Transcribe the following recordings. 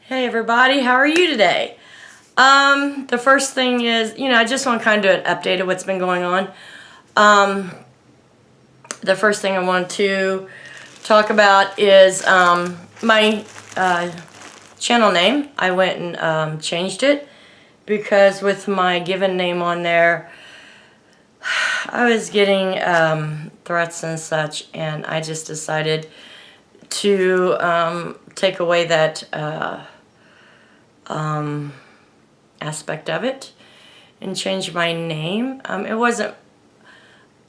Hey everybody, how are you today? The first thing is, I just want to kind of do an update of what's been going on. The first thing I want to talk about is my channel name. I went and changed it because with my given name on there, I was getting threats and such, and I just decided to take away that aspect of it and change my name. It wasn't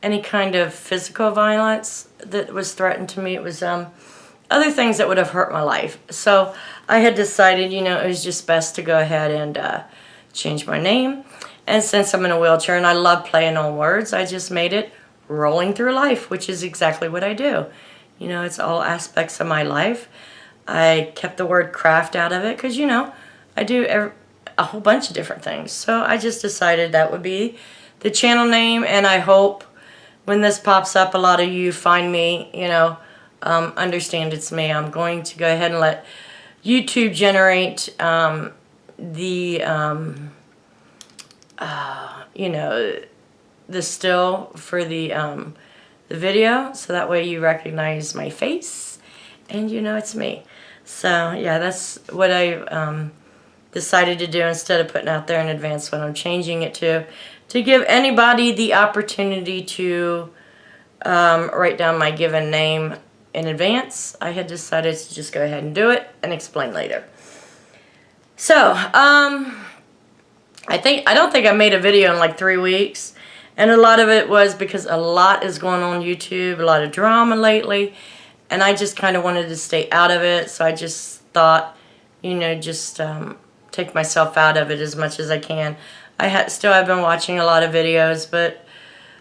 any kind of physical violence that was threatened to me. It was other things that would have hurt my life. So I had decided, it was just best to go ahead and change my name. And since I'm in a wheelchair and I love playing on words, I just made it Rolling Through Life, which is exactly what I do. It's all aspects of my life. I kept the word craft out of it because, I do a whole bunch of different things. So I just decided that would be the channel name, and I hope when this pops up, a lot of you find me, understand it's me. I'm going to go ahead and let YouTube generate the still for the video, so that way you recognize my face and it's me. So yeah, that's what I decided to do instead of putting out there in advance what I'm changing it to give anybody the opportunity to write down my given name in advance. I had decided to just go ahead and do it and explain later. So I don't think I made a video in like 3 weeks. And a lot of it was because a lot is going on YouTube, a lot of drama lately, and I just kind of wanted to stay out of it, so I just thought, just take myself out of it as much as I can. Still have been watching a lot of videos, but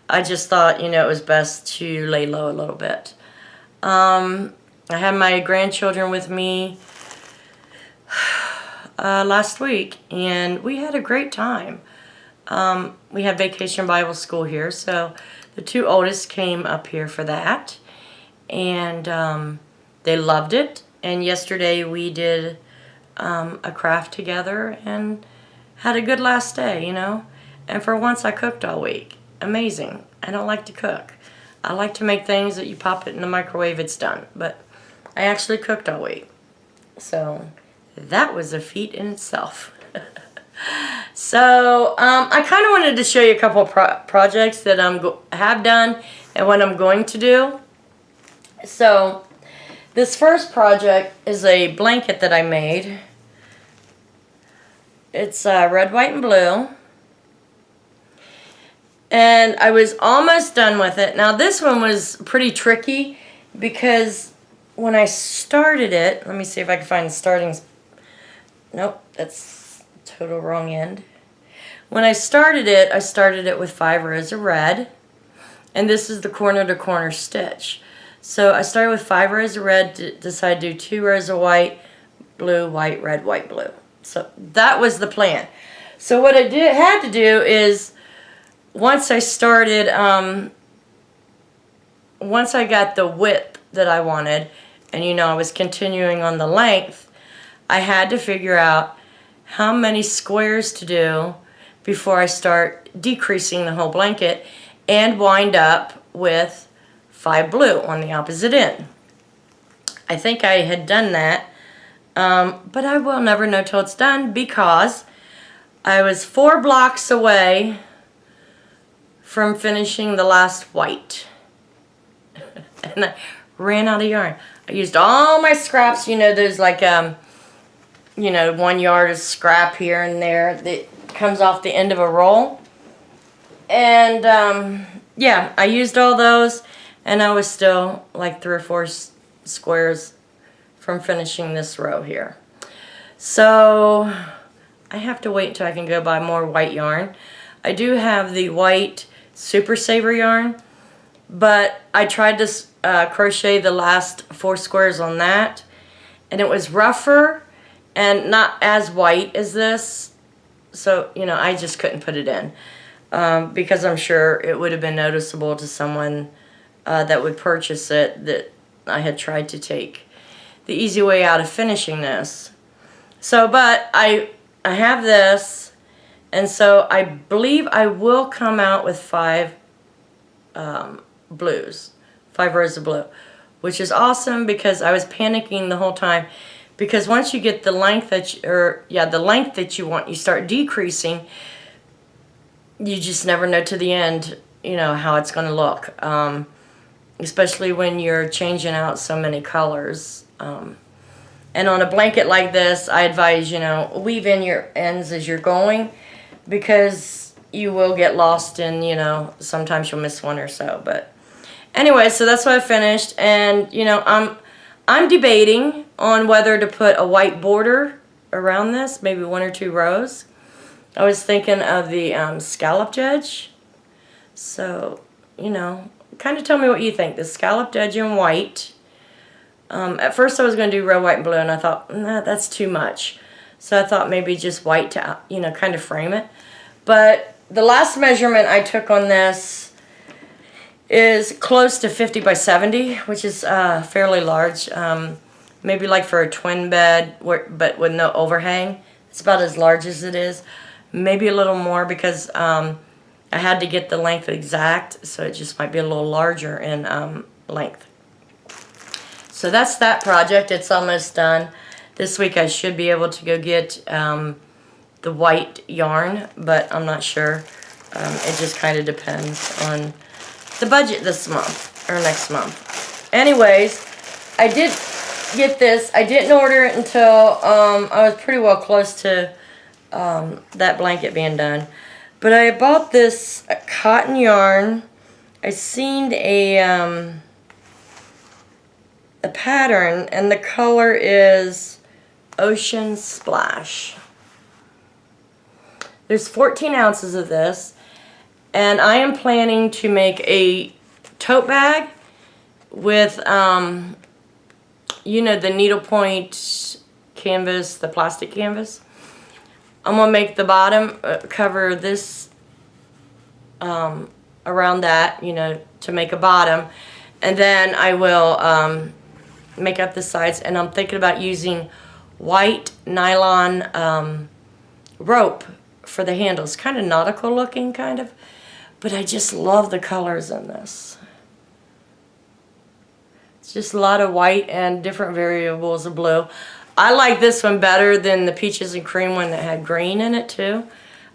I just thought, it was best to lay low a little bit. I had my grandchildren with me last week, and we had a great time. We had Vacation Bible School here, so the 2 oldest came up here for that, and they loved it. And yesterday we did a craft together and had a good last day, And for once I cooked all week. Amazing. I don't like to cook. I like to make things that you pop it in the microwave, it's done. But I actually cooked all week. So that was a feat in itself. So I kind of wanted to show you a couple of projects that I have done and what I'm going to do. So this first project is a blanket that I made. It's red, white, and blue. And I was almost done with it. Now this one was pretty tricky because when I started it, let me see if I can find the starting. Nope, that's total wrong end. When I started it with 5 rows of red, and this is the corner to corner stitch. So I started with 5 rows of red, decided to do 2 rows of white, blue, white, red, white, blue. So that was the plan. So what I had to do is, once I started, once I got the width that I wanted, and I was continuing on the length, I had to figure out how many squares to do before I start decreasing the whole blanket and wind up with 5 blue on the opposite end. I think I had done that, but I will never know till it's done because I was 4 blocks away from finishing the last white. And I ran out of yarn. I used all my scraps, those like 1 yard of scrap here and there that comes off the end of a roll. And yeah, I used all those, and I was still like 3 or 4 squares from finishing this row here. So I have to wait until I can go buy more white yarn. I do have the white Super Saver yarn, but I tried to crochet the last 4 squares on that, and it was rougher and not as white as this, so I just couldn't put it in because I'm sure it would have been noticeable to someone that would purchase it that I had tried to take the easy way out of finishing this. So, but I have this, and so I believe I will come out with 5 blues, 5 rows of blue, which is awesome because I was panicking the whole time. Because once you get the length that the length that you want, you start decreasing. You just never know to the end, you know, how it's going to look. Especially when you're changing out so many colors. And on a blanket like this, I advise, you know, weave in your ends as you're going, because you will get lost and, you know, sometimes you'll miss one or so. But anyway, so that's what I finished. And, you know, I'm debating on whether to put a white border around this, maybe 1 or 2 rows. I was thinking of the scalloped edge. So, you know, kind of tell me what you think. The scalloped edge in white. At first I was going to do red, white, and blue, and I thought, nah, that's too much. So I thought maybe just white to, you know, kind of frame it. But the last measurement I took on this is close to 50 by 70, which is fairly large. Maybe like for a twin bed, but with no overhang. It's about as large as it is. Maybe a little more because I had to get the length exact, so it just might be a little larger in length. So that's that project. It's almost done. This week I should be able to go get the white yarn, but I'm not sure. It just kind of depends on the budget this month or next month. Anyways, I did get this. I didn't order it until I was pretty well close to that blanket being done. But I bought this cotton yarn. I seen a pattern, and the color is Ocean Splash. There's 14 ounces of this, and I am planning to make a tote bag with, you know, the needlepoint canvas, the plastic canvas. I'm going to make the bottom cover this around that, you know, to make a bottom. And then I will make up the sides, and I'm thinking about using white nylon rope for the handles. Kind of nautical looking, kind of. But I just love the colors in this. It's just a lot of white and different variables of blue. I like this one better than the peaches and cream one that had green in it too.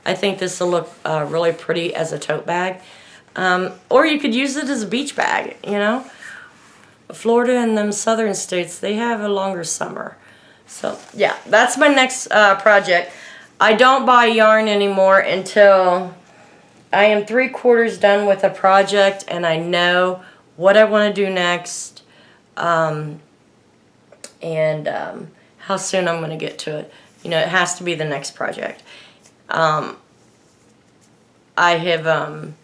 I think this will look really pretty as a tote bag. Or you could use it as a beach bag, you know. Florida and them southern states, they have a longer summer. So yeah, that's my next project. I don't buy yarn anymore until I am 3/4 done with a project and I know what I want to do next, and how soon I'm going to get to it. You know, it has to be the next project. I have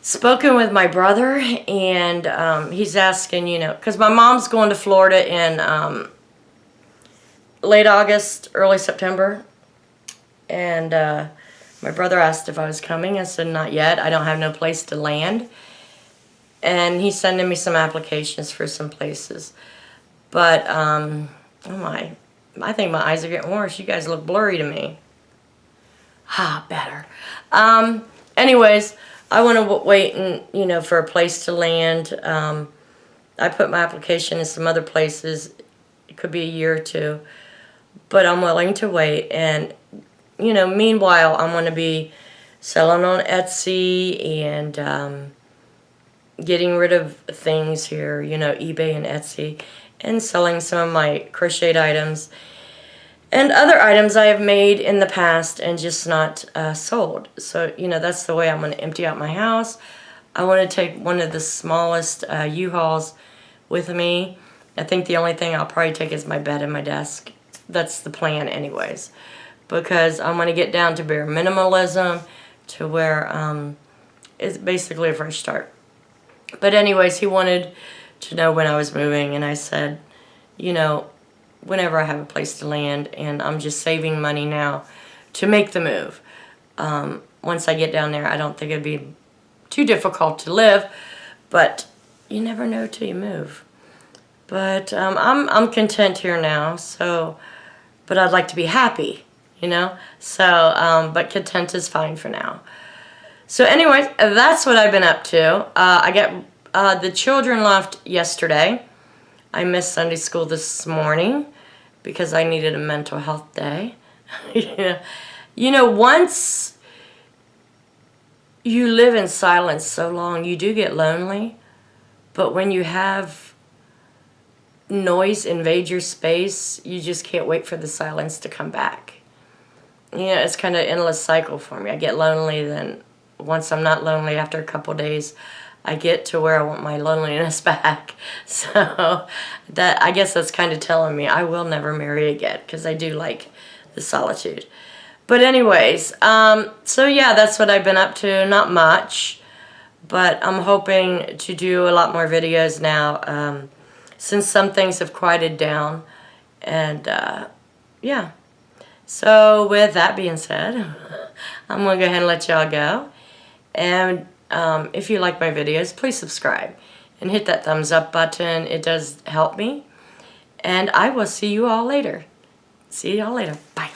spoken with my brother, and he's asking, you know, because my mom's going to Florida in late August, early September, and my brother asked if I was coming. I said, not yet. I don't have no place to land. And he's sending me some applications for some places. But, oh my, I think my eyes are getting worse. You guys look blurry to me. Ah, better. Anyways, I want to wait and, you know, for a place to land. I put my application in some other places. It could be a year or 2. But I'm willing to wait. And, you know, meanwhile, I'm going to be selling on Etsy and getting rid of things here, you know, eBay and Etsy, and selling some of my crocheted items and other items I have made in the past and just not sold. So, you know, that's the way I'm going to empty out my house. I want to take one of the smallest U-Hauls with me. I think the only thing I'll probably take is my bed and my desk. That's the plan anyways. Because I'm going to get down to bare minimalism, to where it's basically a fresh start. But anyways, he wanted to know when I was moving, and I said, you know, whenever I have a place to land, and I'm just saving money now to make the move. Once I get down there, I don't think it'd be too difficult to live, but you never know till you move. But I'm content here now, so, but I'd like to be happy, you know? So, but content is fine for now. So anyway, that's what I've been up to. The children left yesterday. I missed Sunday school this morning because I needed a mental health day. You know, once you live in silence so long, you do get lonely. But when you have noise invade your space, you just can't wait for the silence to come back. You know, it's kind of an endless cycle for me. I get lonely, then once I'm not lonely after a couple days, I get to where I want my loneliness back. So that, I guess that's kind of telling me I will never marry again, because I do like the solitude. But anyways, so yeah, that's what I've been up to. Not much, but I'm hoping to do a lot more videos now, since some things have quieted down. And yeah, so with that being said, I'm going to go ahead and let y'all go. And if you like my videos, please subscribe and hit that thumbs up button. It does help me. And I will see you all later. See y'all later. Bye.